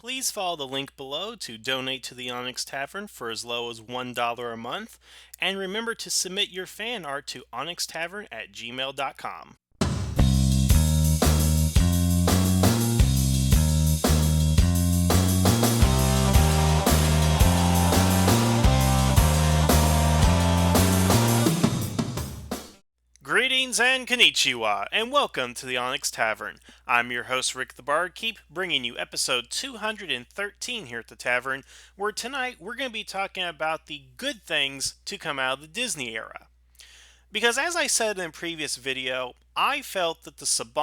Please follow the link below to donate to the Onyx Tavern for as low as $1 a month. And remember to submit your fan art to onyxtavern@gmail.com. Greetings and konnichiwa, and welcome to the Onyx Tavern. I'm your host, Rick the Barkeep, bringing you episode 213 here at the Tavern, where tonight we're going to be talking about the good things to come out of the Disney era. Because as I said in a previous video, I felt that the first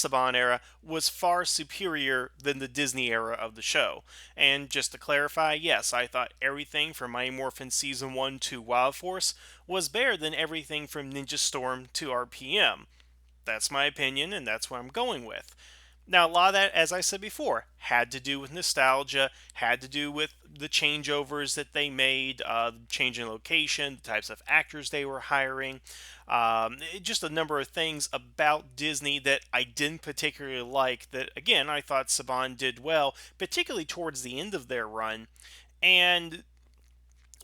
Saban era, was far superior than the Disney era of the show. And just to clarify, yes, I thought everything from Mighty Morphin Season 1 to Wild Force was better than everything from Ninja Storm to RPM. That's my opinion, and that's what I'm going with. Now, a lot of that, as I said before, had to do with nostalgia, had to do with the changeovers that they made, changing location, the types of actors they were hiring, just a number of things about Disney that I didn't particularly like. That, again, I thought Saban did well, particularly towards the end of their run. And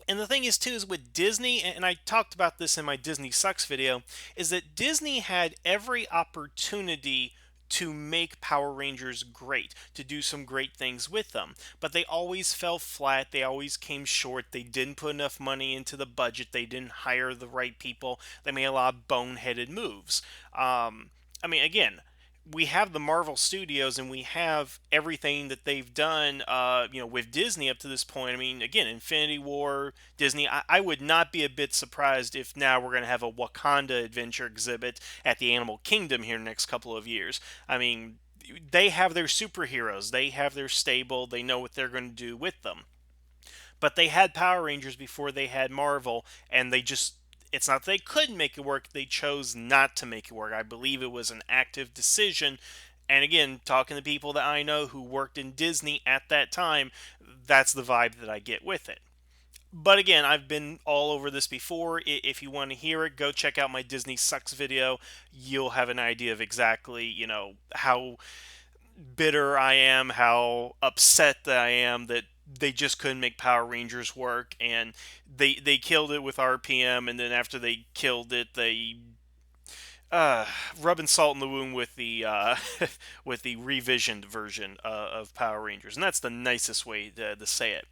the thing is, too, is with Disney, and I talked about this in my Disney Sucks video, is that Disney had every opportunity to make Power Rangers great, to do some great things with them. But they always fell flat, they always came short, they didn't put enough money into the budget, they didn't hire the right people, they made a lot of boneheaded moves. Again, we have the Marvel Studios and we have everything that they've done, with Disney up to this point. I mean, again, Infinity War, Disney. I would not be a bit surprised if now we're going to have a Wakanda adventure exhibit at the Animal Kingdom here in the next couple of years. I mean, they have their superheroes, they have their stable, they know what they're going to do with them. But they had Power Rangers before they had Marvel, and they just it's not that they couldn't make it work, they chose not to make it work. I believe it was an active decision. And again, talking to people that I know who worked in Disney at that time, that's the vibe that I get with it. But again, I've been all over this before. If you want to hear it, go check out my Disney Sucks video. You'll have an idea of exactly, how bitter I am, how upset that I am that they just couldn't make Power Rangers work, and they killed it with RPM, and then after they killed it, they rubbing salt in the wound with the with the revisioned version of Power Rangers, and that's the nicest way to say it.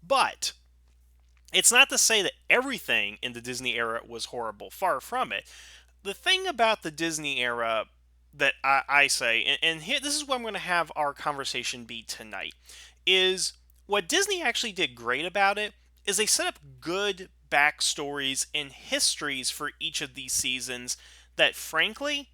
But it's not to say that everything in the Disney era was horrible. Far from it. The thing about the Disney era that I say, and here, this is what I'm going to have our conversation be tonight, is what Disney actually did great about it is they set up good backstories and histories for each of these seasons that, frankly,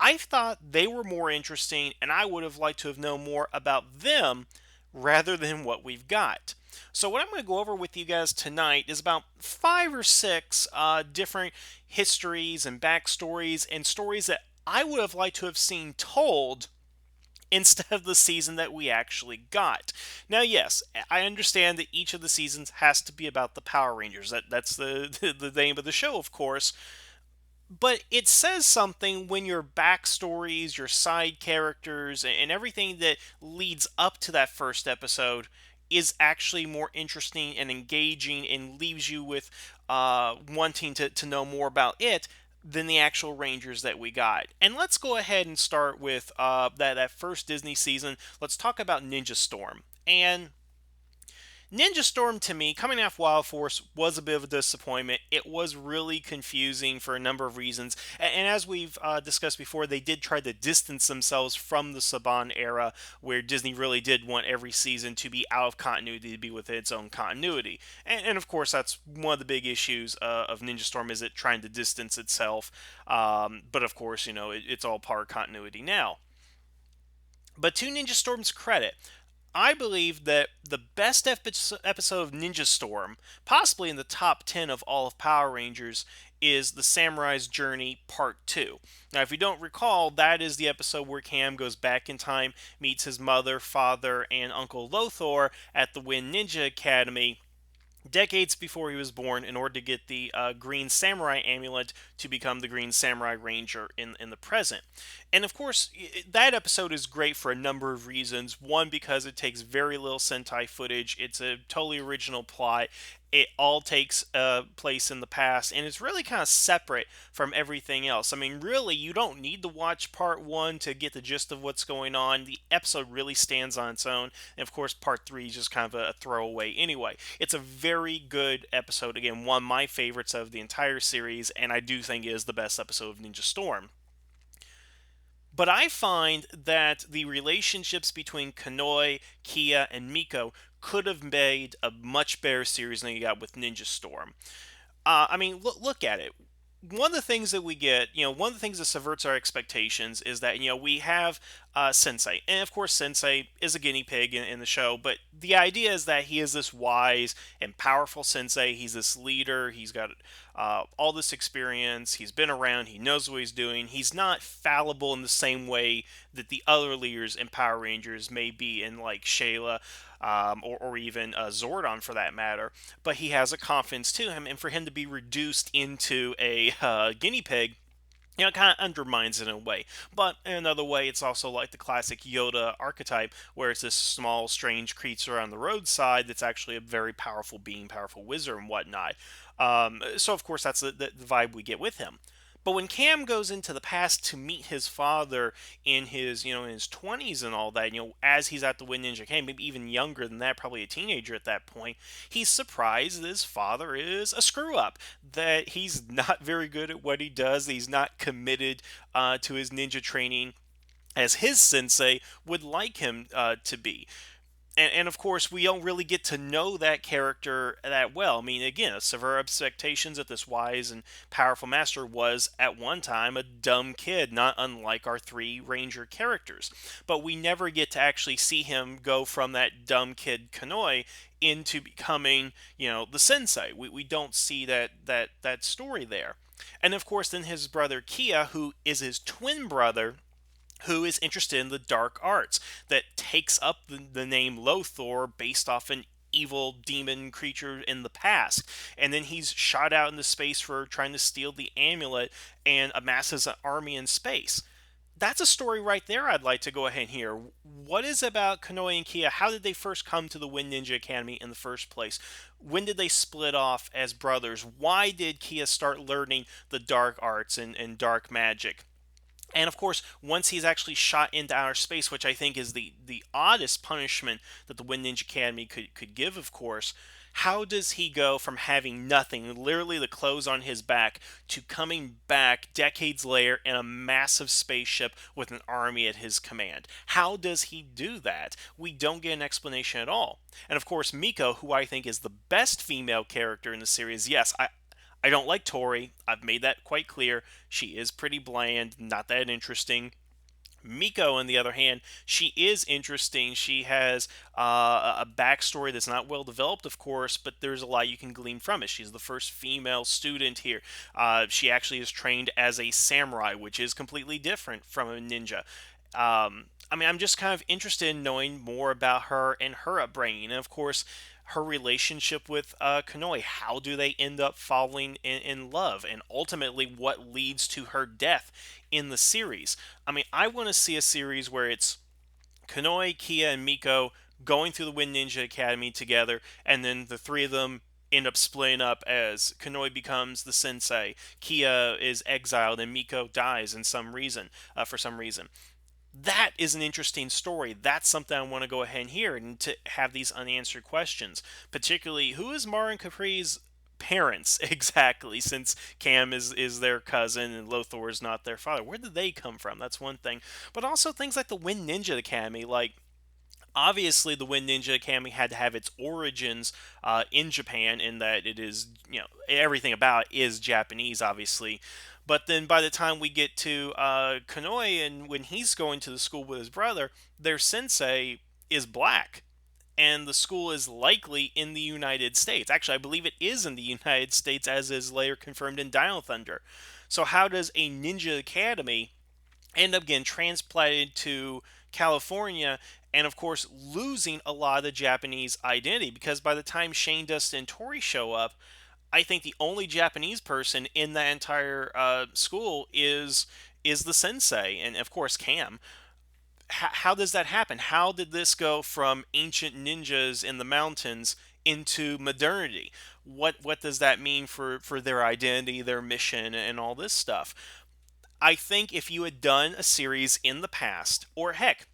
I thought they were more interesting, and I would have liked to have known more about them rather than what we've got. So, what I'm going to go over with you guys tonight is about 5 or 6 different histories and backstories and stories that I would have liked to have seen told instead of the season that we actually got. Now, yes, I understand that each of the seasons has to be about the Power Rangers. That's the the name of the show, of course. But it says something when your backstories, your side characters, and everything that leads up to that first episode is actually more interesting and engaging and leaves you with wanting to know more about it than the actual Rangers that we got. And let's go ahead and start with that first Disney season. Let's talk about Ninja Storm. And Ninja Storm, to me, coming off Wild Force, was a bit of a disappointment. It was really confusing for a number of reasons. And as we've discussed before, they did try to distance themselves from the Saban era, where Disney really did want every season to be out of continuity, to be within its own continuity. And of course, that's one of the big issues of Ninja Storm, is it trying to distance itself. But of course, it's all part of continuity now. But to Ninja Storm's credit, I believe that the best episode of Ninja Storm, possibly in the top 10 of all of Power Rangers, is The Samurai's Journey Part 2. Now, if you don't recall, that is the episode where Cam goes back in time, meets his mother, father, and Uncle Lothar at the Wind Ninja Academy decades before he was born in order to get the Green Samurai amulet to become the Green Samurai Ranger in the present. And of course, that episode is great for a number of reasons. One, because it takes very little Sentai footage, it's a totally original plot. It all takes place in the past, and it's really kind of separate from everything else. I mean, really, you don't need to watch part one to get the gist of what's going on. The episode really stands on its own, and of course, part three is just kind of a throwaway anyway. It's a very good episode. Again, one of my favorites of the entire series, and I do think it is the best episode of Ninja Storm. But I find that the relationships between Kanoi, Kia, and Miko could have made a much better series than you got with Ninja Storm. I mean, look at it. One of the things that we get, one of the things that subverts our expectations is that, we have Sensei. And of course, Sensei is a guinea pig in the show, but the idea is that he is this wise and powerful Sensei. He's this leader. He's got all this experience. He's been around. He knows what he's doing. He's not fallible in the same way that the other leaders in Power Rangers may be in, like Shayla. Or even Zordon for that matter, but he has a confidence to him, and for him to be reduced into a guinea pig, it kind of undermines it in a way. But in another way, it's also like the classic Yoda archetype, where it's this small, strange creature on the roadside that's actually a very powerful being, powerful wizard, and whatnot. So, of course, that's the vibe we get with him. But when Cam goes into the past to meet his father in his, in his 20s and all that, as he's at the Wind Ninja Academy, maybe even younger than that, probably a teenager at that point, he's surprised that his father is a screw up, that he's not very good at what he does, that he's not committed to his ninja training as his sensei would like him to be. And of course, we don't really get to know that character that well. I mean, again, a severe expectations that this wise and powerful master was at one time a dumb kid, not unlike our three Ranger characters. But we never get to actually see him go from that dumb kid Kanoi into becoming, the sensei. We don't see that story there. And of course, then his brother Kia, who is his twin brother, who is interested in the dark arts, that takes up the name Lothor based off an evil demon creature in the past. And then he's shot out into space for trying to steal the amulet and amasses an army in space. That's a story right there I'd like to go ahead and hear. What is about Kanoi and Kia? How did they first come to the Wind Ninja Academy in the first place? When did they split off as brothers? Why did Kia start learning the dark arts and dark magic? And of course, once he's actually shot into outer space, which I think is the oddest punishment that the Wind Ninja Academy could give, of course, how does he go from having nothing, literally the clothes on his back, to coming back decades later in a massive spaceship with an army at his command? How does he do that? We don't get an explanation at all. And of course, Miko, who I think is the best female character in the series, yes, I don't like Tori. I've made that quite clear. She is pretty bland, not that interesting. Miko, on the other hand, she is interesting. She has a backstory that's not well developed, of course, but there's a lot you can glean from it. She's the first female student here. She actually is trained as a samurai, which is completely different from a ninja. I mean, I'm just kind of interested in knowing more about her and her upbringing. And of course, her relationship with Kanoi. How do they end up falling in love? And ultimately, what leads to her death in the series? I mean, I want to see a series where it's Kanoi, Kia, and Miko going through the Wind Ninja Academy together, and then the three of them end up splitting up as Kanoi becomes the sensei, Kia is exiled, and Miko dies for some reason. That is an interesting story. That's something I want to go ahead and hear, and to have these unanswered questions. Particularly, who is Mara and Capri's parents exactly, since Cam is their cousin and Lothor is not their father? Where did they come from? That's one thing. But also things like the Wind Ninja Academy, like obviously the Wind Ninja Academy had to have its origins in Japan, in that it is, everything about it is Japanese, obviously. But then by the time we get to Kanoi, and when he's going to the school with his brother, their sensei is black. And the school is likely in the United States. Actually, I believe it is in the United States, as is later confirmed in Dino Thunder. So how does a ninja academy end up getting transplanted to California, and of course losing a lot of the Japanese identity? Because by the time Shane Dustin and Tori show up, I think the only Japanese person in that entire school is is the sensei, and of course Cam. How does that happen? How did this go from ancient ninjas in the mountains into modernity? What does that mean for their identity, their mission, and all this stuff? I think if you had done a series in the past, or heck,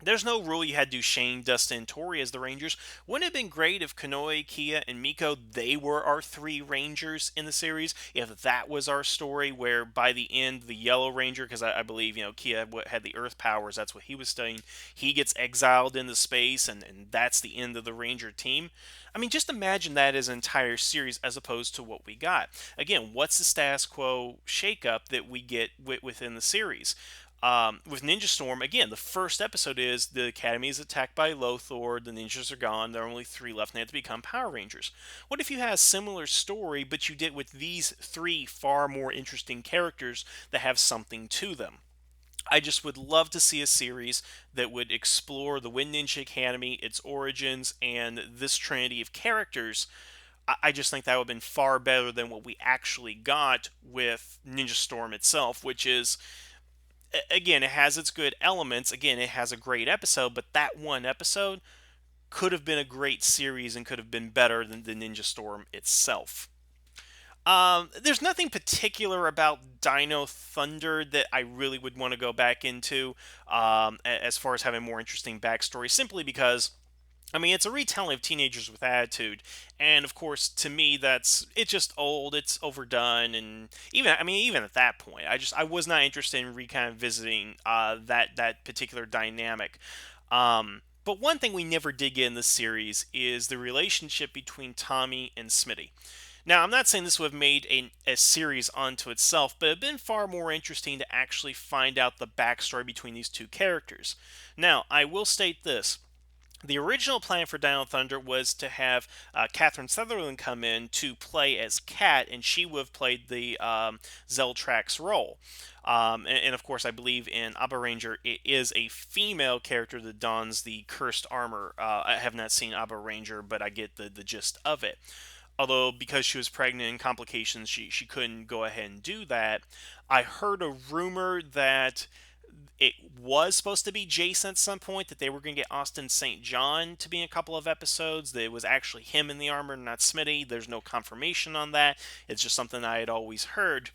there's no rule you had to do Shane, Dustin, and Tori as the Rangers. Wouldn't it have been great if Konoe, Kia, and Miko, they were our three Rangers in the series? If that was our story, where by the end, the Yellow Ranger, because I believe, Kia had the Earth powers, that's what he was studying, he gets exiled into space, and that's the end of the Ranger team. I mean, just imagine that as an entire series as opposed to what we got. Again, what's the status quo shakeup that we get within the series? With Ninja Storm, again, the first episode is the Academy is attacked by Lothor, the ninjas are gone, there are only three left, and they have to become Power Rangers. What if you had a similar story, but you did with these three far more interesting characters that have something to them? I just would love to see a series that would explore the Wind Ninja Academy, its origins, and this trinity of characters. I just think that would have been far better than what we actually got with Ninja Storm itself, which is, again, it has its good elements. Again, it has a great episode, but that one episode could have been a great series and could have been better than the Ninja Storm itself. There's nothing particular about Dino Thunder that I really would want to go back into, as far as having more interesting backstory, simply because, I mean, it's a retelling of Teenagers with Attitude, and of course, to me, it's just old, it's overdone, and even at that point, I was not interested in kind of visiting that particular dynamic. But one thing we never did get in this series is the relationship between Tommy and Smitty. Now, I'm not saying this would have made a series onto itself, but it would have been far more interesting to actually find out the backstory between these two characters. Now, I will state this. The original plan for Dino Thunder was to have Catherine Sutherland come in to play as Kat, and she would have played the Zeltrax role. And of course, I believe in Abba Ranger, it is a female character that dons the cursed armor. I have not seen Abba Ranger, but I get the gist of it. Although, because she was pregnant and complications, she couldn't go ahead and do that. I heard a rumor that it was supposed to be Jason at some point, that they were going to get Austin St. John to be in a couple of episodes, that it was actually him in the armor, not Smitty. There's no confirmation on that. It's just something I had always heard.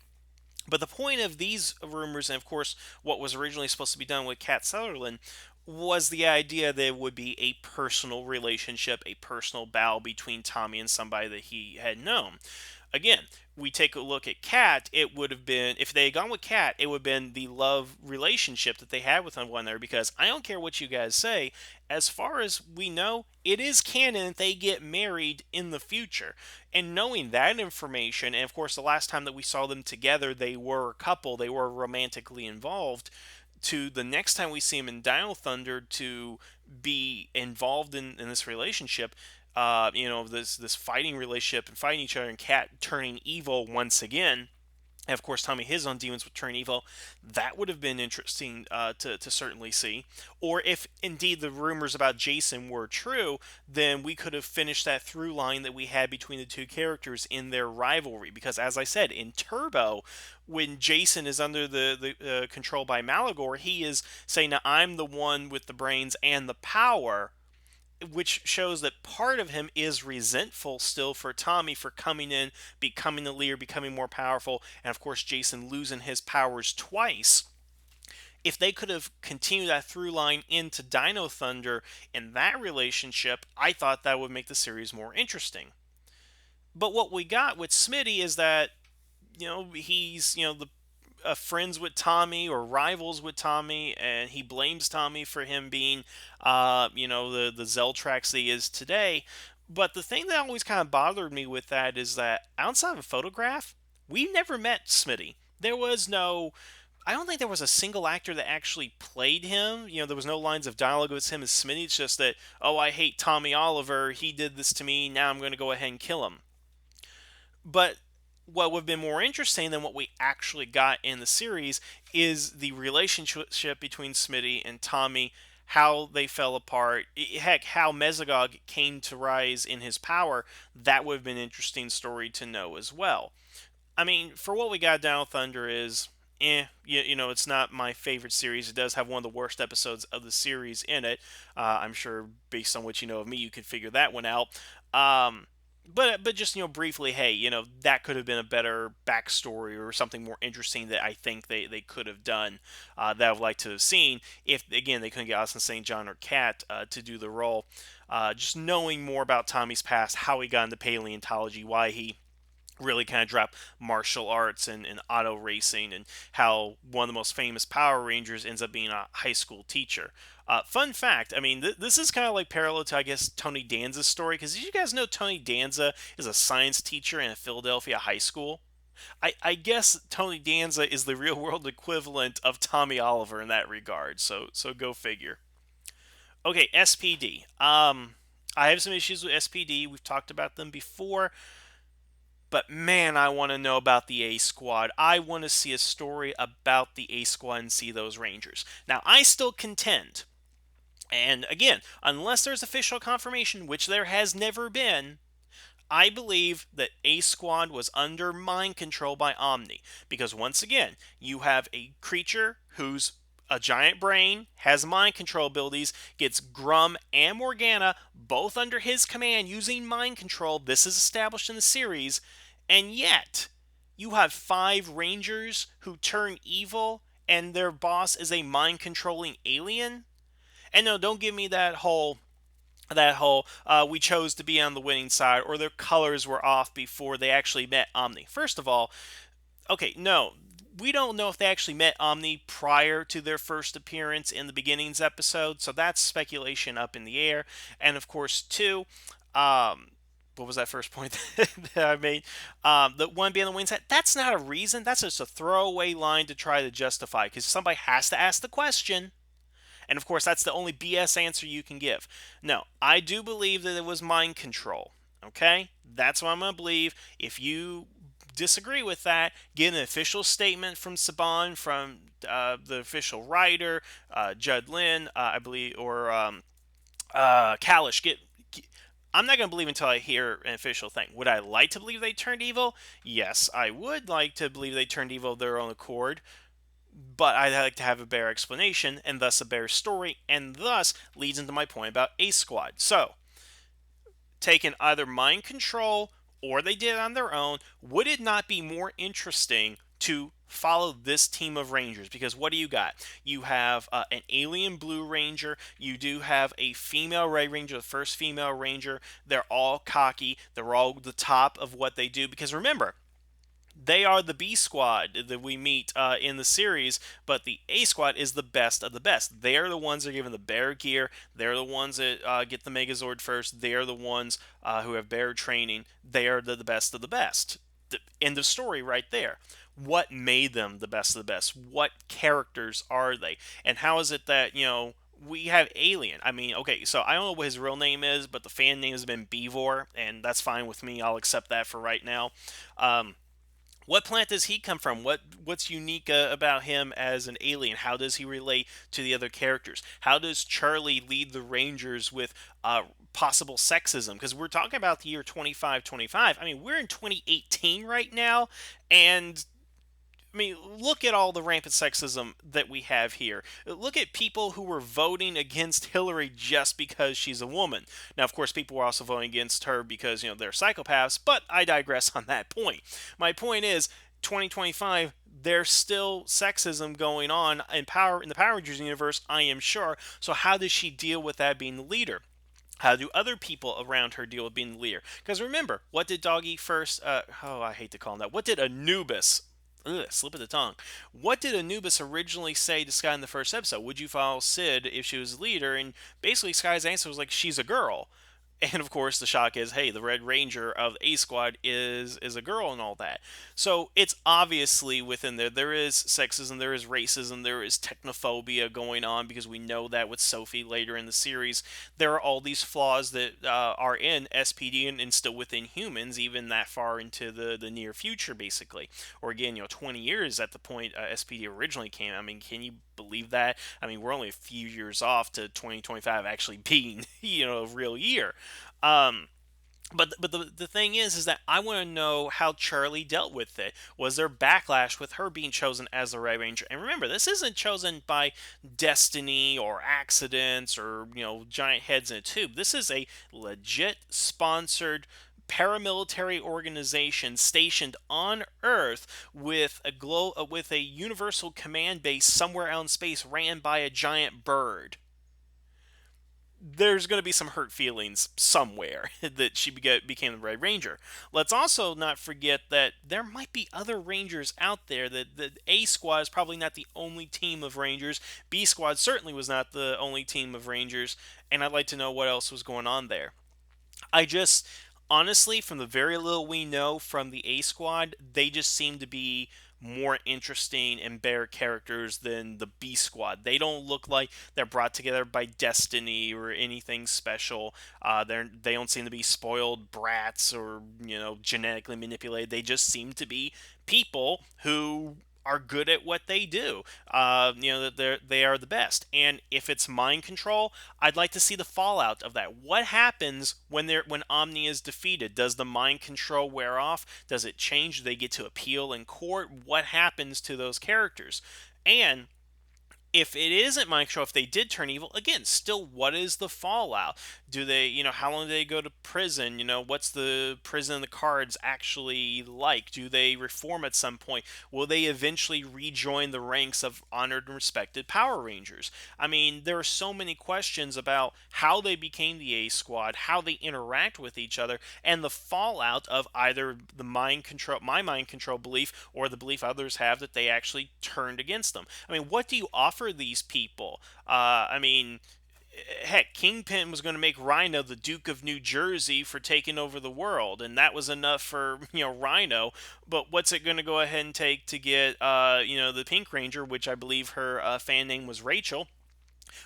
But the point of these rumors, and of course what was originally supposed to be done with Kat Sutherland, was the idea that it would be a personal relationship, a personal bow between Tommy and somebody that he had known. Again, we take a look at Kat, it would have been, if they had gone with Kat, it would have been the love relationship that they had with one another, because I don't care what you guys say, as far as we know, it is canon that they get married in the future. And knowing that information, and of course the last time that we saw them together, they were a couple, they were romantically involved, to the next time we see him in Dino Thunder to be involved in this relationship, this fighting relationship and fighting each other, and Kat turning evil once again. And of course, Tommy, his own demons would turn evil. That would have been interesting to certainly see. Or if indeed the rumors about Jason were true, then we could have finished that through line that we had between the two characters in their rivalry. Because as I said, in Turbo, when Jason is under the control by Malagor, he is saying, now I'm the one with the brains and the power, which shows that part of him is resentful still for Tommy for coming in, becoming the leader, becoming more powerful, and of course Jason losing his powers twice. If they could have continued that through line into Dino Thunder in that relationship, I thought that would make the series more interesting. But what we got with Smitty is that, he's, the friends with Tommy or rivals with Tommy, and he blames Tommy for him being, the Zeltrax that he is today. But the thing that always kind of bothered me with that is that outside of a photograph, we never met Smitty. There was no. I don't think there was a single actor that actually played him. There was no lines of dialogue with him as Smitty. It's just that, oh, I hate Tommy Oliver. He did this to me. Now I'm going to go ahead and kill him. But what would have been more interesting than what we actually got in the series is the relationship between Smitty and Tommy, how they fell apart. Heck, how Mesogog came to rise in his power. That would have been an interesting story to know as well. I mean, for what we got, Down Thunder is it's not my favorite series. It does have one of the worst episodes of the series in it. I'm sure, based on what you know of me, you can figure that one out. Um, but just briefly, hey, that could have been a better backstory or something more interesting that I think they could have done. That I would like to have seen if again they couldn't get Austin St. John or Kat to do the role. Just knowing more about Tommy's past, how he got into paleontology, why he really kind of dropped martial arts and auto racing, and how one of the most famous Power Rangers ends up being a high school teacher. Fun fact, I mean, this is kind of like parallel to, I guess, Tony Danza's story, because did you guys know Tony Danza is a science teacher in a Philadelphia high school? I guess Tony Danza is the real world equivalent of Tommy Oliver in that regard, so go figure. Okay, SPD. I have some issues with SPD. We've talked about them before. But man, I want to know about the A Squad. I want to see a story about the A Squad and see those Rangers. Now, I still contend, and again, unless there's official confirmation, which there has never been, I believe that A Squad was under mind control by Omni. Because once again, you have a creature who's a giant brain, has mind control abilities, gets Grum and Morgana both under his command using mind control. This is established in the series. And yet, you have five Rangers who turn evil and their boss is a mind controlling alien. And no, don't give me that whole we chose to be on the winning side or their colors were off before they actually met Omni. First of all, okay, no, we don't know if they actually met Omni prior to their first appearance in the beginnings episode, so that's speculation up in the air. And of course, two, um, what was that first point that I made? The one being the wing set. That's not a reason. That's just a throwaway line to try to justify because somebody has to ask the question. And of course, that's the only BS answer you can give. No, I do believe that it was mind control. Okay? That's what I'm going to believe. If you disagree with that, get an official statement from Saban, from the official writer, Judd Lynn, I believe, or Kalish. I'm not going to believe until I hear an official thing. Would I like to believe they turned evil? Yes, I would like to believe they turned evil of their own accord, but I'd like to have a better explanation and thus a better story, and thus leads into my point about Ace Squad. So, taking either mind control or they did it on their own, would it not be more interesting to follow this team of Rangers? Because what do you got? You have an alien Blue Ranger, you do have a female Red Ranger, the first female Ranger. They're all cocky, they're all the top of what they do. Because remember, they are the B squad that we meet in the series, but the A squad is the best of the best. They're the ones that are given the bear gear. They're the ones that get the Megazord first. They're the ones who have bear training. They are the best of the best. End of story right there. What made them the best of the best? What characters are they? And how is it that, we have Alien? I mean, okay, so I don't know what his real name is, but the fan name has been Beevor, and that's fine with me. I'll accept that for right now. What plant does he come from? What's unique about him as an alien? How does he relate to the other characters? How does Charlie lead the Rangers with possible sexism? Because we're talking about the year 2525. I mean, we're in 2018 right now, and I mean, look at all the rampant sexism that we have here. Look at people who were voting against Hillary just because she's a woman. Now, of course, people were also voting against her because, they're psychopaths, but I digress on that point. My point is, 2025, there's still sexism going on in the Power Rangers universe, I am sure. So how does she deal with that being the leader? How do other people around her deal with being the leader? Because remember, what did Doggy first? I hate to call him that. What did Anubis? Ugh, slip of the tongue. What did Anubis originally say to Sky in the first episode? Would you follow Sid if she was the leader? And basically, Sky's answer was like, she's a girl. And of course, the shock is, hey, the Red Ranger of A Squad is a girl and all that. So it's obviously within there. There is sexism, there is racism, there is technophobia going on because we know that with Sophie later in the series. There are all these flaws that are in SPD and still within humans, even that far into the near future, basically. Or again, 20 years at the point SPD originally came. I mean, can you believe that? I mean, we're only a few years off to 2025 actually being, a real year. Um, But the thing is that I want to know how Charlie dealt with it. Was there backlash with her being chosen as the Red Ranger? And remember, this isn't chosen by destiny or accidents or giant heads in a tube. This is a legit sponsored paramilitary organization stationed on Earth with with a universal command base somewhere out in space ran by a giant bird. There's going to be some hurt feelings somewhere that she became the Red Ranger. Let's also not forget that there might be other Rangers out there. That the A Squad is probably not the only team of Rangers. B Squad certainly was not the only team of Rangers. And I'd like to know what else was going on there. I just honestly, from the very little we know from the A Squad, they just seem to be more interesting and better characters than the B Squad. They don't look like they're brought together by destiny or anything special. They don't seem to be spoiled brats or genetically manipulated. They just seem to be people who are good at what they do. That they are the best. And if it's mind control, I'd like to see the fallout of that. What happens when Omni is defeated? Does the mind control wear off? Does it change? Do they get to appeal in court? What happens to those characters? And if it isn't mind control, if they did turn evil, again, still, what is the fallout? Do they, how long do they go to prison? What's the prison in the cards actually like? Do they reform at some point? Will they eventually rejoin the ranks of honored and respected Power Rangers? I mean, there are so many questions about how they became the A Squad, how they interact with each other, and the fallout of either my mind control belief, or the belief others have that they actually turned against them. I mean, what do you offer these people? I mean, heck, Kingpin was going to make Rhino the Duke of New Jersey for taking over the world, and that was enough for Rhino. But what's it going to go ahead and take to get the Pink Ranger, which I believe her fan name was Rachel?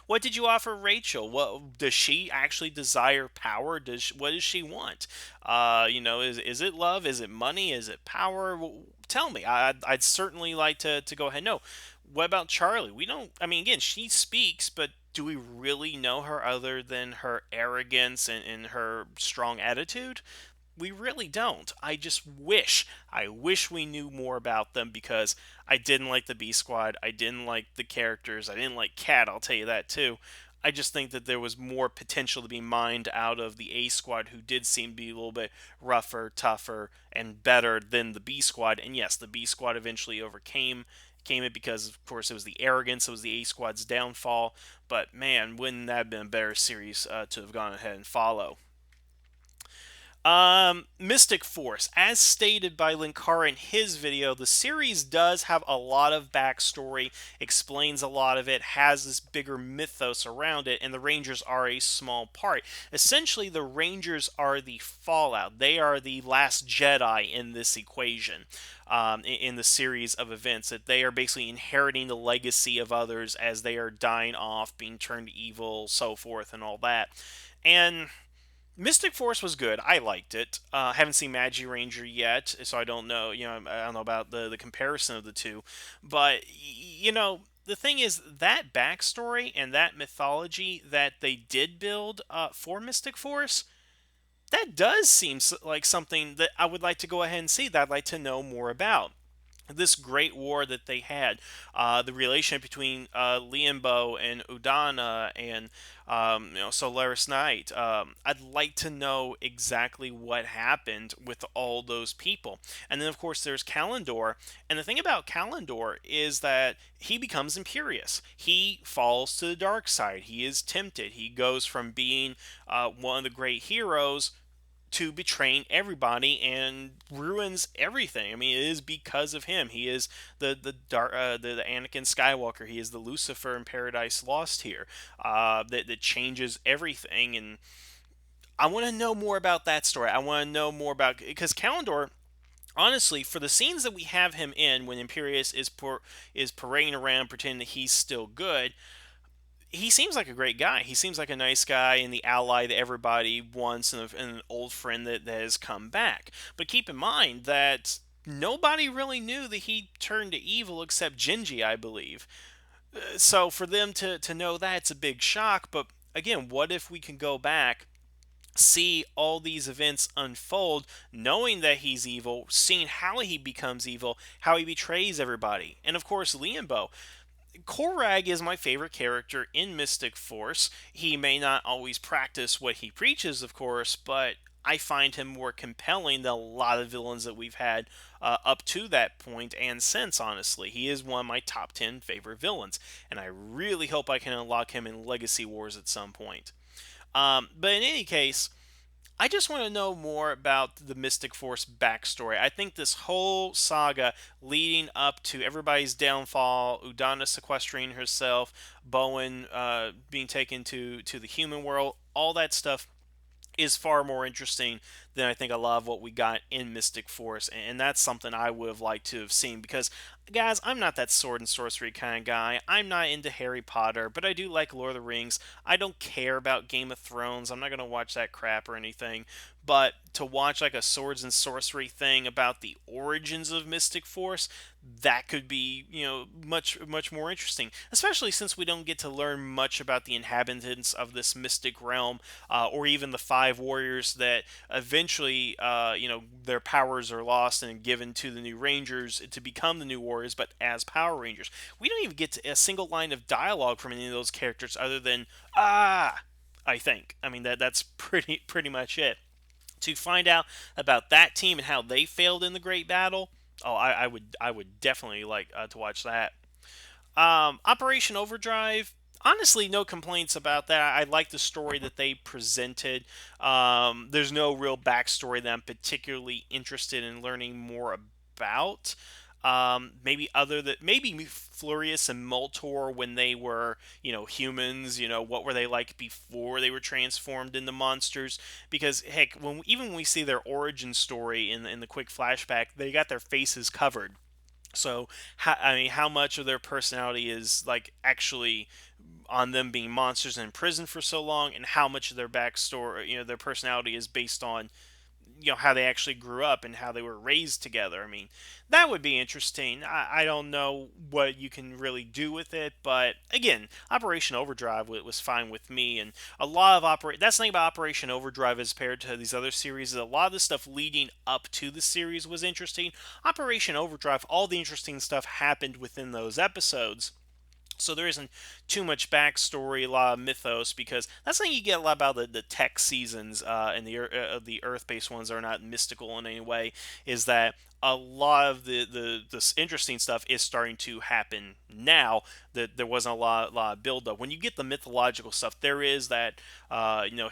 What did you offer Rachel? What does she actually desire? Power? What does she want? Is it love? Is it money? Is it power? Tell me. I'd certainly like to go ahead. No. What about Charlie? We don't. I mean, again, she speaks, but do we really know her other than her arrogance and her strong attitude? We really don't. I wish we knew more about them, because I didn't like the B Squad. I didn't like the characters. I didn't like Cat, I'll tell you that too. I just think that there was more potential to be mined out of the A Squad, who did seem to be a little bit rougher, tougher, and better than the B Squad. And yes, the B Squad eventually overcame it, because of course it was the arrogance, it was the A Squad's downfall. But man, wouldn't that have been a better series to have gone ahead and follow? Mystic Force, as stated by Linkara in his video, the series does have a lot of backstory, explains a lot of it, has this bigger mythos around it, and the Rangers are a small part. Essentially, the Rangers are the fallout. They are the last Jedi in this equation, in the series of events. That they are basically inheriting the legacy of others as they are dying off, being turned evil, so forth, and all that. And Mystic Force was good. I liked it. Haven't seen Magi Ranger yet, so I don't know. I don't know about the comparison of the two. But the thing is, that backstory and that mythology that they did build for Mystic Force, that does seem like something that I would like to go ahead and see. That I'd like to know more about this great war that they had, the relation between Liambo and Udana and Solaris Knight. I'd like to know exactly what happened with all those people. And then of course there's Kalendor. And the thing about Kalendor is that he becomes imperious. He falls to the dark side. He is tempted. He goes from being one of the great heroes to betraying everybody and ruins everything. I mean, it is because of him. He is the Anakin Skywalker. He is the Lucifer in Paradise Lost here. That changes everything. And I want to know more about that story. I want to know more about, because Kalendor, honestly, for the scenes that we have him in when Imperius is parading around pretending that he's still good, he seems like a great guy. He seems like a nice guy and the ally that everybody wants, and an old friend that has come back. But keep in mind that nobody really knew that he turned to evil except Gingy, I believe. So for them to know that, it's a big shock. But again, what if we can go back see all these events unfold, knowing that he's evil, seeing how he becomes evil, how he betrays everybody. And of course, Liambo. Korag is my favorite character in Mystic Force. He may not always practice what he preaches, of course, but I find him more compelling than a lot of villains that we've had up to that point and since, honestly. He is one of my top 10 favorite villains, and I really hope I can unlock him in Legacy Wars at some point. But in any case, I just want to know more about the Mystic Force backstory. I think this whole saga leading up to everybody's downfall, Udana sequestering herself, Bowen being taken to the human world, all that stuff is far more interesting than I think a lot of what we got in Mystic Force, and that's something I would have liked to have seen because, guys, I'm not that sword and sorcery kind of guy. I'm not into Harry Potter, but I do like Lord of the Rings. I don't care about Game of Thrones. I'm not gonna watch that crap or anything. But to watch like a swords and sorcery thing about the origins of Mystic Force, that could be, much more interesting. Especially since we don't get to learn much about the inhabitants of this mystic realm, or even the five warriors that eventually, their powers are lost and given to the new Rangers to become the new warriors, but as Power Rangers. We don't even get to a single line of dialogue from any of those characters other than "ah." I think. I mean that's pretty much it. To find out about that team and how they failed in the Great Battle, oh, I would definitely like to watch that. Operation Overdrive. Honestly, no complaints about that. I like the story that they presented. There's no real backstory that I'm particularly interested in learning more about. Maybe other than maybe Flurious and Moltor when they were, humans. What were they like before they were transformed into monsters? Because heck, even when we see their origin story in the quick flashback, they got their faces covered. So, I mean, how much of their personality is like actually on them being monsters in prison for so long, and how much of their backstory, their personality is based on, how they actually grew up and how they were raised together. I mean, that would be interesting. I don't know what you can really do with it, but again, Operation Overdrive was fine with me, and a lot of that's the thing about Operation Overdrive as compared to these other series. Is a lot of the stuff leading up to the series was interesting. Operation Overdrive, all the interesting stuff happened within those episodes. So there isn't too much backstory, a lot of mythos, because that's something you get a lot about the tech seasons, and the Earth-based ones are not mystical in any way. Is that a lot of the this interesting stuff is starting to happen now. That there wasn't a lot of build up. When you get the mythological stuff, there is that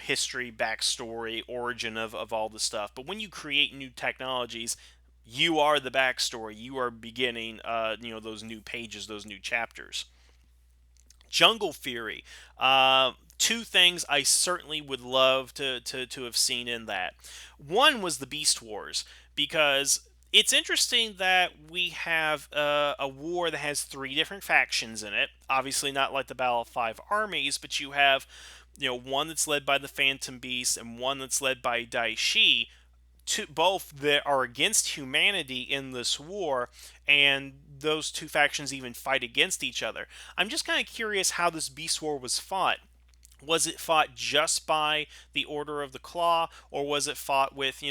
history, backstory, origin of all the stuff. But when you create new technologies, you are the backstory. You are beginning, those new pages, those new chapters. Jungle Fury. Two things I certainly would love to have seen in that. One was the Beast Wars, because it's interesting that we have a war that has three different factions in it. Obviously, not like the Battle of Five Armies, but you have one that's led by the Phantom Beast and one that's led by Daishi, both that are against humanity in this war, and those two factions even fight against each other. I'm just kind of curious how this Beast War was fought. Was it fought just by the Order of the Claw, or was it fought with,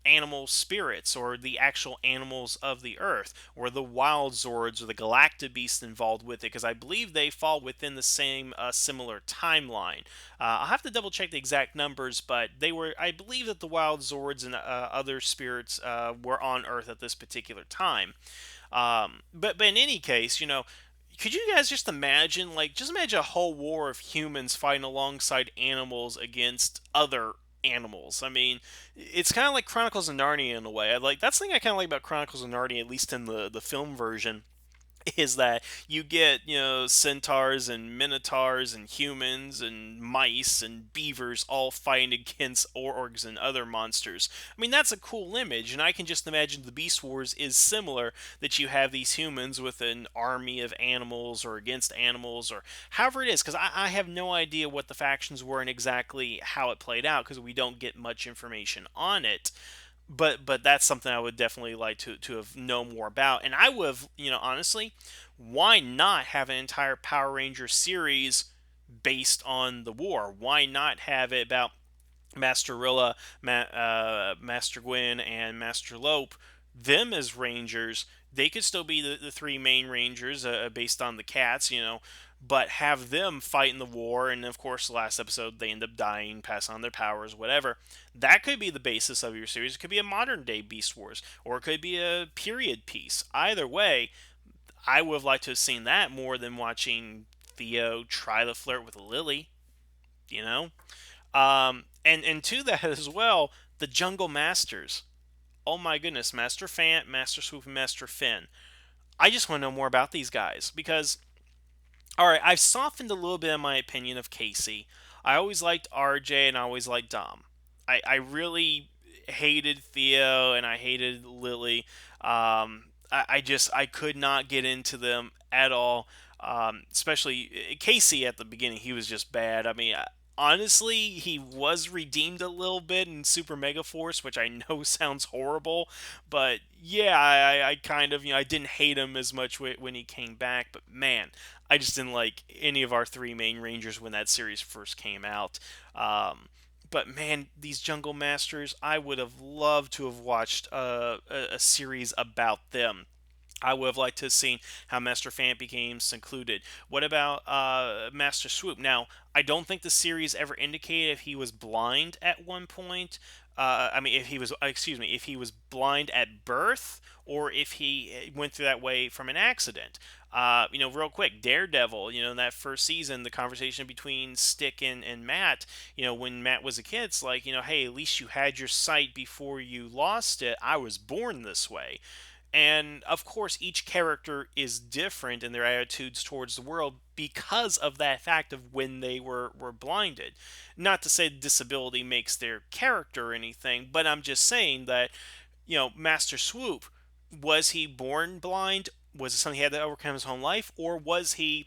animal spirits, or the actual animals of the earth? Or the Wild Zords or the Galacta Beast involved with it? Because I believe they fall within the same similar timeline. I'll have to double check the exact numbers, but I believe that the Wild Zords and other spirits were on Earth at this particular time. But in any case, could you guys just imagine a whole war of humans fighting alongside animals against other animals? I mean, it's kind of like Chronicles of Narnia in a way. That's the thing I kind of like about Chronicles of Narnia, at least in the film version, is that you get, centaurs and minotaurs and humans and mice and beavers all fighting against orcs and other monsters. I mean, that's a cool image, and I can just imagine the Beast Wars is similar, that you have these humans with an army of animals or against animals or however it is, because I have no idea what the factions were and exactly how it played out because we don't get much information on it. But that's something I would definitely like to have known more about. And I would have, honestly, why not have an entire Power Ranger series based on the war? Why not have it about Master Rilla, Master Gwyn, and Master Lope, them as Rangers, they could still be the three main Rangers based on the cats, but have them fight in the war. And of course, the last episode, they end up dying, pass on their powers, whatever. That could be the basis of your series. It could be a modern day Beast Wars, or it could be a period piece. Either way, I would have liked to have seen that more than watching Theo try to flirt with Lily, you know? And to that as well, the Jungle Masters. Oh my goodness, Master Fant, Master Swoop, and Master Finn. I just want to know more about these guys because, all right, I've softened a little bit in my opinion of Casey. I always liked RJ and I always liked Dom. I really hated Theo and I hated Lily. I could not get into them at all. Especially Casey at the beginning, he was just bad. I mean, honestly, he was redeemed a little bit in Super Mega Force, which I know sounds horrible, but yeah, I kind of, I didn't hate him as much when he came back, but man, I just didn't like any of our three main Rangers when that series first came out. But man, these Jungle Masters, I would have loved to have watched a series about them. I would have liked to have seen how Master Fant became secluded. What about Master Swoop? Now, I don't think the series ever indicated if he was blind at one point. I mean, if he was, excuse me, if he was blind at birth or if he went through that way from an accident. Real quick, Daredevil, in that first season, the conversation between Stick and Matt, when Matt was a kid, it's like, hey, at least you had your sight before you lost it. I was born this way. And of course, each character is different in their attitudes towards the world because of that fact of when they were blinded. Not to say disability makes their character or anything, but I'm just saying that, Master Swoop, was he born blind? Was it something he had to overcome his whole life? Or was he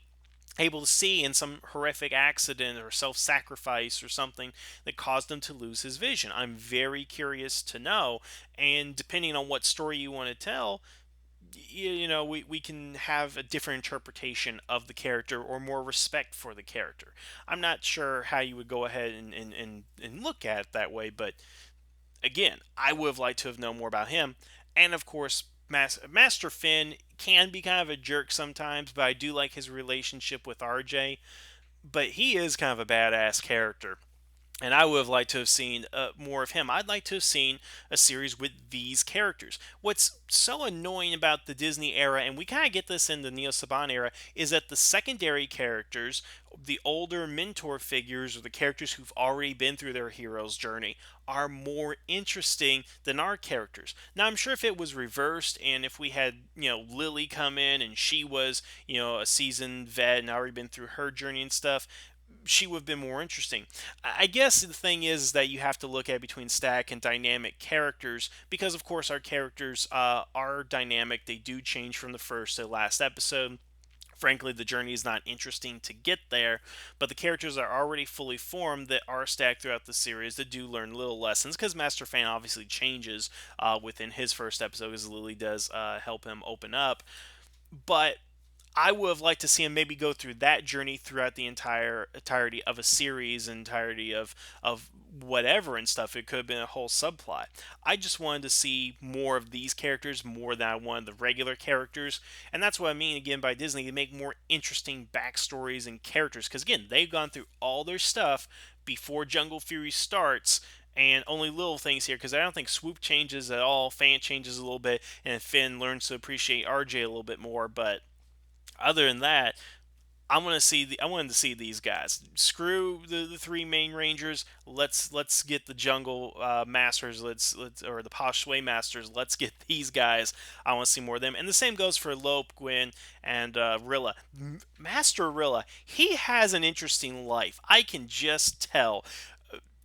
able to see in some horrific accident or self-sacrifice or something that caused him to lose his vision? I'm very curious to know, and depending on what story you want to tell, we can have a different interpretation of the character or more respect for the character. I'm not sure how you would go ahead and look at it that way, but again, I would have liked to have known more about him. And of course, Master Finn can be kind of a jerk sometimes, but I do like his relationship with RJ. But he is kind of a badass character. And I would have liked to have seen more of him. I'd like to have seen a series with these characters. What's so annoying about the Disney era, and we kind of get this in the Neo Saban era, is that the secondary characters, the older mentor figures, or the characters who've already been through their hero's journey, are more interesting than our characters. Now, I'm sure if it was reversed and if we had, Lily come in and she was, a seasoned vet and already been through her journey and stuff, she would have been more interesting. I guess the thing is that you have to look at between static and dynamic characters because, of course, our characters are dynamic. They do change from the first to the last episode. Frankly, the journey is not interesting to get there, but the characters are already fully formed that are stacked throughout the series that do learn little lessons because Master Fan obviously changes within his first episode as Lily does help him open up. But I would have liked to see him maybe go through that journey throughout the entirety of a series, entirety of whatever and stuff. It could have been a whole subplot. I just wanted to see more of these characters more than I wanted the regular characters, and that's what I mean again by Disney. They make more interesting backstories and characters because again, they've gone through all their stuff before Jungle Fury starts. And only little things here because I don't think Swoop changes at all. Fant changes a little bit, and Finn learns to appreciate RJ a little bit more. But other than that, I wanted to see these guys. Screw the three main rangers. Let's get the jungle masters. Let's or the posh sway masters. Let's get these guys. I want to see more of them. And the same goes for Lope, Gwyn, and Rilla. Master Rilla. He has an interesting life. I can just tell.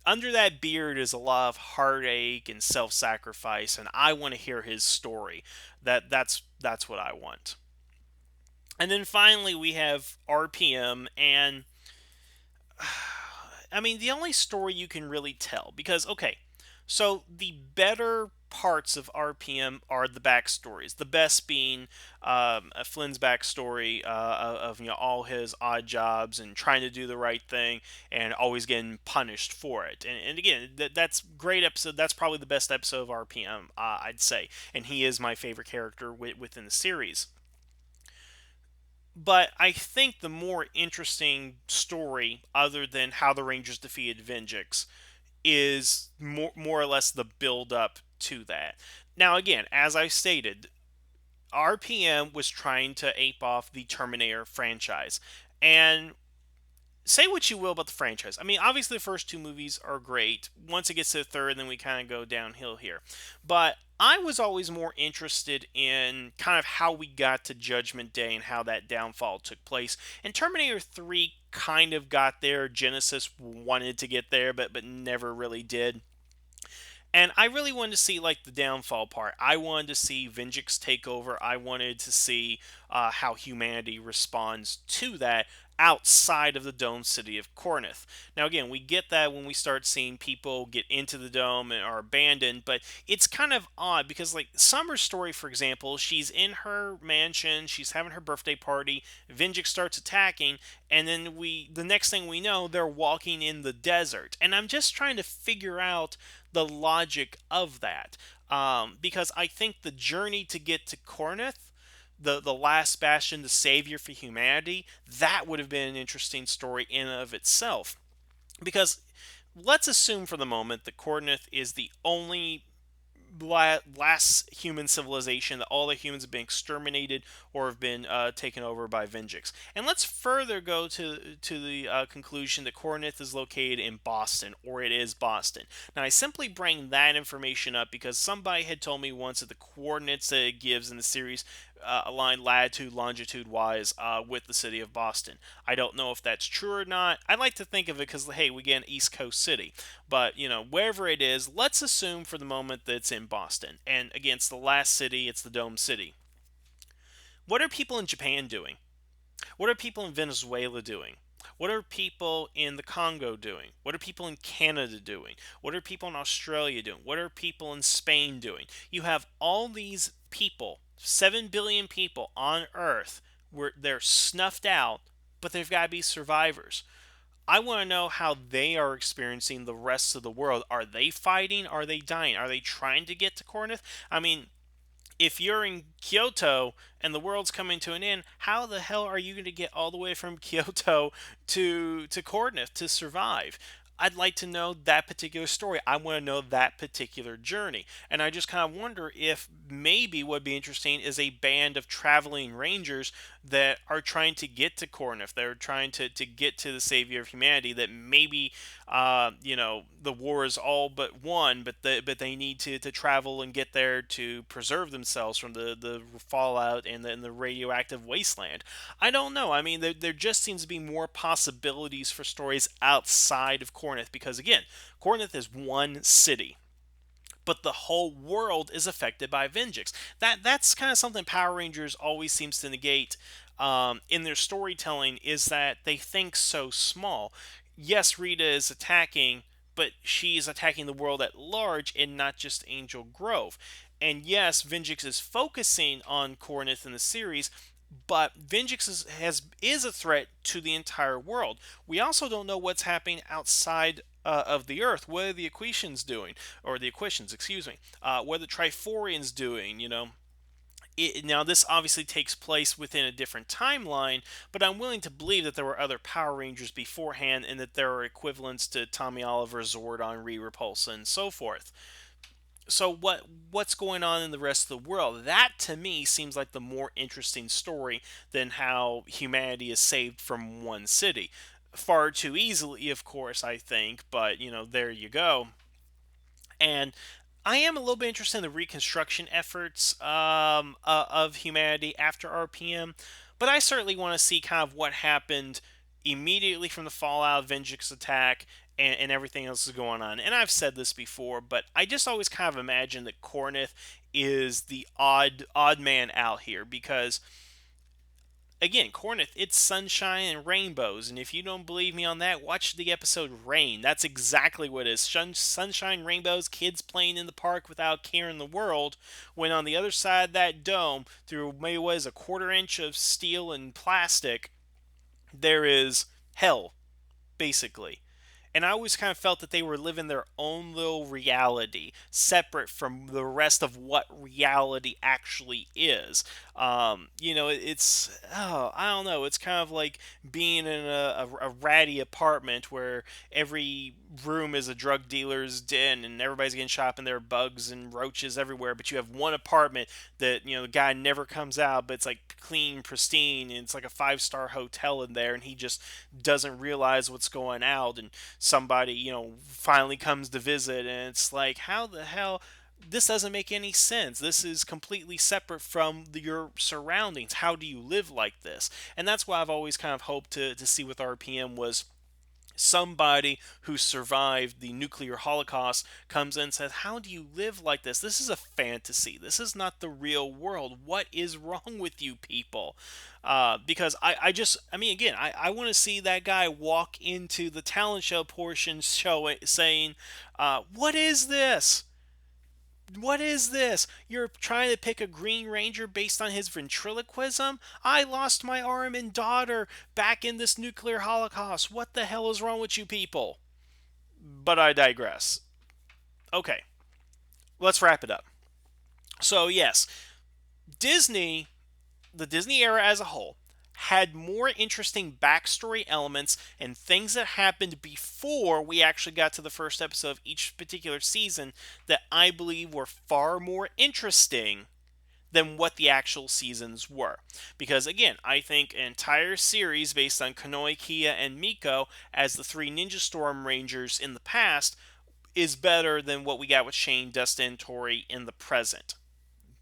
Under that beard is a lot of heartache and self-sacrifice, and I want to hear his story. That's what I want. And then finally, we have RPM, and I mean, the only story you can really tell, because, okay, so the better parts of RPM are the backstories. The best being Flynn's backstory of all his odd jobs and trying to do the right thing and always getting punished for it. And again, that's great episode. That's probably the best episode of RPM, I'd say. And he is my favorite character within the series. But I think the more interesting story, other than how the Rangers defeated Venjix, is more or less the build up to that. Now, again, as I stated, RPM was trying to ape off the Terminator franchise. And say what you will about the franchise. I mean, obviously the first two movies are great. Once it gets to the third, then we kind of go downhill here. But I was always more interested in kind of how we got to Judgment Day and how that downfall took place. And Terminator 3 kind of got there. Genesis wanted to get there, but never really did. And I really wanted to see like the downfall part. I wanted to see Venjix take over. I wanted to see how humanity responds to that outside of the dome city of Cornith. Now again, we get that when we start seeing people get into the dome and are abandoned, but it's kind of odd because like Summer's story, for example, she's in her mansion, she's having her birthday party, Venjix starts attacking, and then the next thing we know, they're walking in the desert. And I'm just trying to figure out the logic of that. Because I think the journey to get to Cornith, the last bastion, the savior for humanity, that would have been an interesting story in and of itself. Because let's assume for the moment that Cornith is the only last human civilization, that all the humans have been exterminated or have been taken over by Venjix. And let's further go to the conclusion that Corinth is located in Boston, or it is Boston. Now, I simply bring that information up because somebody had told me once that the coordinates that it gives in the series align latitude, longitude wise with the city of Boston. I don't know if that's true or not. I like to think of it because, hey, we get an East Coast city. But, wherever it is, let's assume for the moment that it's in Boston. And again, it's the last city, it's the Dome City. What are people in Japan doing? What are people in Venezuela doing? What are people in the Congo doing? What are people in Canada doing? What are people in Australia doing? What are people in Spain doing? You have all these people, 7 billion people on Earth, where they're snuffed out, but they've got to be survivors. I want to know how they are experiencing the rest of the world. Are they fighting? Are they dying? Are they trying to get to Corinth? I mean, if you're in Kyoto and the world's coming to an end, how the hell are you going to get all the way from Kyoto to Corinth to survive? I'd like to know that particular story. I want to know that particular journey. And I just kind of wonder if maybe what would be interesting is a band of traveling rangers that are trying to get to Corinth. They're trying to get to the savior of humanity. That maybe, the war is all but won, but they need to travel and get there to preserve themselves from the fallout and the radioactive wasteland. I don't know. I mean, there just seems to be more possibilities for stories outside of Corinth because, again, Corinth is one city, but the whole world is affected by Venjix. That's kind of something Power Rangers always seems to negate in their storytelling, is that they think so small. Yes, Rita is attacking, but she is attacking the world at large and not just Angel Grove. And yes, Venjix is focusing on Corinth in the series, but Venjix is a threat to the entire world. We also don't know what's happening outside of the Earth. What are the Equations doing, or the Equations, excuse me? What are the Triforians doing? Now, this obviously takes place within a different timeline, but I'm willing to believe that there were other Power Rangers beforehand, and that there are equivalents to Tommy Oliver, Zordon, Repulsa, and so forth. So what's going on in the rest of the world? That to me seems like the more interesting story than how humanity is saved from one city. Far too easily, of course, I think, but there you go. And I am a little bit interested in the reconstruction efforts of humanity after RPM, but I certainly want to see kind of what happened immediately from the fallout, Vengeance attack, and everything else is going on. And I've said this before, but I just always kind of imagine that Cornith is the odd man out here because again, Corinth, it's sunshine and rainbows. And if you don't believe me on that, watch the episode Rain. That's exactly what it is. Sunshine, rainbows, kids playing in the park without care in the world. When on the other side of that dome, through maybe what is a quarter inch of steel and plastic, there is hell, basically. And I always kind of felt that they were living their own little reality, separate from the rest of what reality actually is. It's, oh, I don't know. It's kind of like being in a ratty apartment where every room is a drug dealer's den and everybody's getting shot and there are bugs and roaches everywhere. But you have one apartment that, the guy never comes out, but it's like clean, pristine, and it's like a five-star hotel in there, and he just doesn't realize what's going out. And somebody, finally comes to visit, and it's like, how the hell? This doesn't make any sense. This is completely separate from your surroundings. How do you live like this? And that's why I've always kind of hoped to see with RPM was somebody who survived the nuclear holocaust comes in and says, how do you live like this? This is a fantasy. This is not the real world. What is wrong with you people? Because I mean, again, I want to see that guy walk into the talent show portion show saying, what is this? What is this? You're trying to pick a Green Ranger based on his ventriloquism? I lost my arm and daughter back in this nuclear holocaust. What the hell is wrong with you people? But I digress. Okay, let's wrap it up. So, yes, Disney, the Disney era as a whole, had more interesting backstory elements and things that happened before we actually got to the first episode of each particular season that I believe were far more interesting than what the actual seasons were. Because again, I think an entire series based on Konoe, Kia, and Miko as the three Ninja Storm Rangers in the past is better than what we got with Shane, Dustin, and Tori in the present.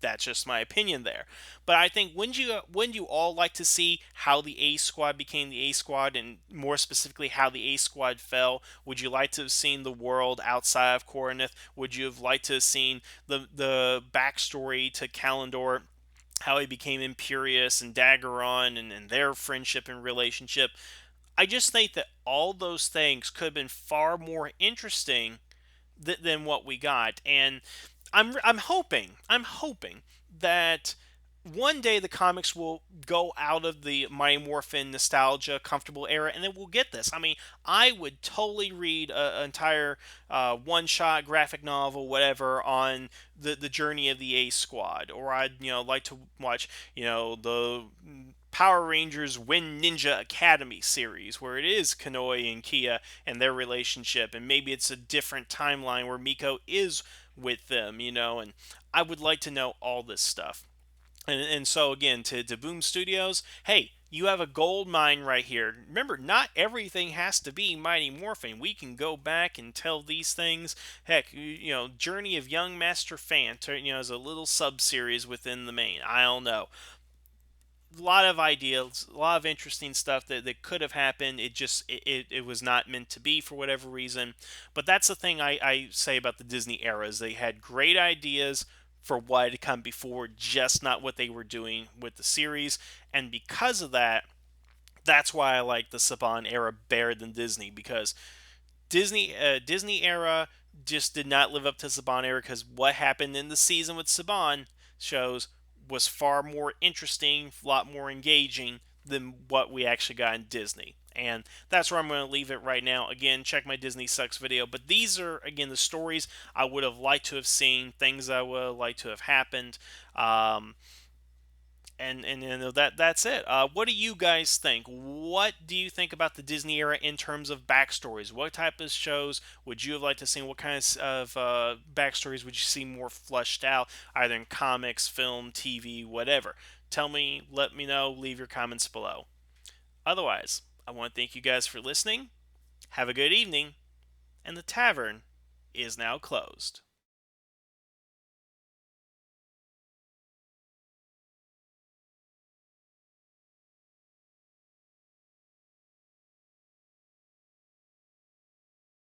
That's just my opinion there. But I think when you all like to see how the A Squad became the A Squad, and more specifically how the A Squad fell? Would you like to have seen the world outside of Corinth? Would you have liked to have seen the backstory to Kalendor, how he became Imperious and Daggeron, and their friendship and relationship? I just think that all those things could have been far more interesting than what we got. And I'm hoping that one day the comics will go out of the Mighty Morphin nostalgia comfortable era, and then we'll get this. I mean, I would totally read an entire one shot graphic novel, whatever, on the journey of the A Squad, or I'd like to watch the Power Rangers Win Ninja Academy series, where it is Konoe and Kia and their relationship, and maybe it's a different timeline where Miko is with them, and I would like to know all this stuff. And so again, to Boom Studios, hey, you have a gold mine right here. Remember, not everything has to be Mighty Morphin. We can go back and tell these things. Heck, Journey of Young Master Fant, as a little sub series within the main. I don't know, a lot of ideas, a lot of interesting stuff that could have happened. It was not meant to be for whatever reason. But that's the thing I say about the Disney eras. They had great ideas for what had come before, just not what they were doing with the series. And because of that, that's why I like the Saban era better than Disney, because Disney era just did not live up to Saban era, because what happened in the season with Saban shows was far more interesting, a lot more engaging than what we actually got in Disney. And that's where I'm going to leave it right now. Again, check my Disney Sucks video. But these are, again, the stories I would have liked to have seen, things I would have liked to have happened. And that's it. What do you guys think? What do you think about the Disney era in terms of backstories? What type of shows would you have liked to see? What kinds of backstories would you see more fleshed out, either in comics, film, TV, whatever? Tell me, let me know, leave your comments below. Otherwise, I want to thank you guys for listening. Have a good evening, and the tavern is now closed.